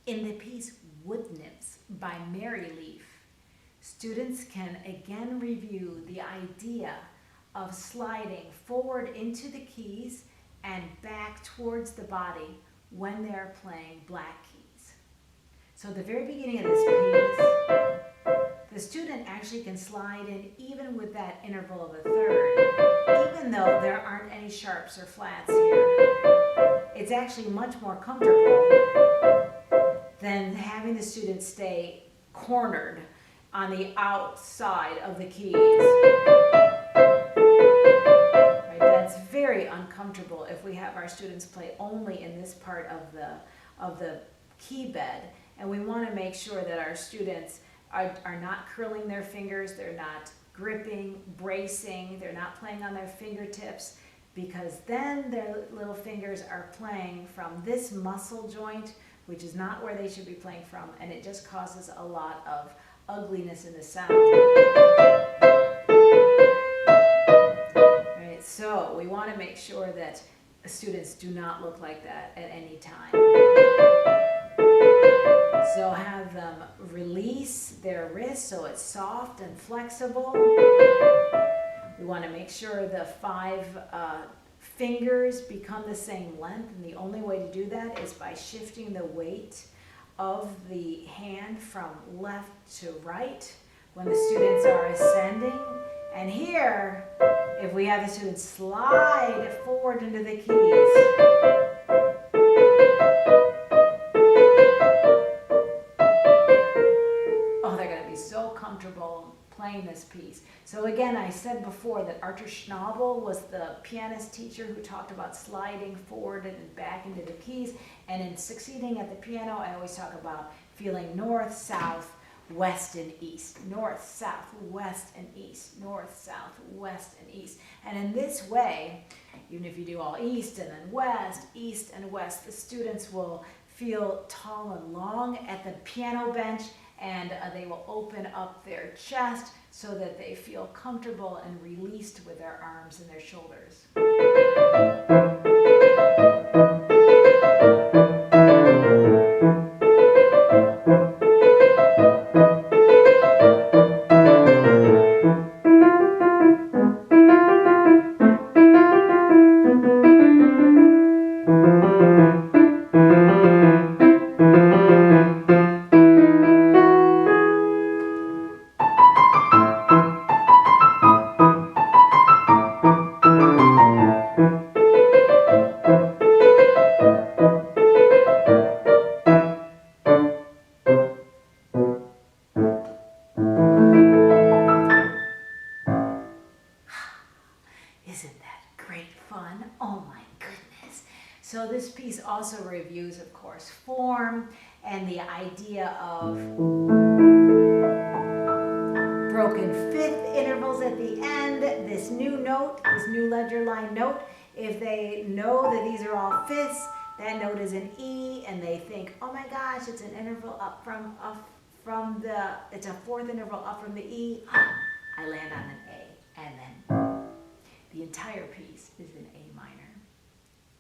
In the piece Wood Nymphs by Mary Leaf, students can again review the idea of sliding forward into the keys and back towards the body when they're playing black keys. So at the very beginning of this piece, the student actually can slide in even with that interval of a third, even though there aren't any sharps or flats here. It's actually much more comfortable than having the student stay cornered on the outside of the keys. Right, that's very uncomfortable if we have our students play only in this part of the key bed, and we want to make sure that our students are not curling their fingers, they're not gripping, bracing, they're not playing on their fingertips, because then their little fingers are playing from this muscle joint, which is not where they should be playing from, and it just causes a lot of ugliness in the sound. Right, so we want to make sure that students do not look like that at any time. So have them release their wrist so it's soft and flexible. We want to make sure the 5 fingers become the same length, and the only way to do that is by shifting the weight of the hand from left to right when the students are ascending. And here, if we have the students slide forward into the keys, so comfortable playing this piece. So again, I said before that Arthur Schnabel was the pianist teacher who talked about sliding forward and back into the keys. And in succeeding at the piano, I always talk about feeling north, south, west, and east. North, south, west, and east. North, south, west, and east. And in this way, even if you do all east and then east and west, the students will feel tall and long at the piano bench, and they will open up their chest so that they feel comfortable and released with their arms and their shoulders. Isn't that great fun? Oh my goodness. So this piece also reviews, of course, form and the idea of broken fifth intervals at the end. This new note, this new ledger line note, if they know that these are all fifths, that note is an E, and they think, oh my gosh, it's an interval up from the, it's a fourth interval up from the E. I land on an A, and then the entire piece is in A minor.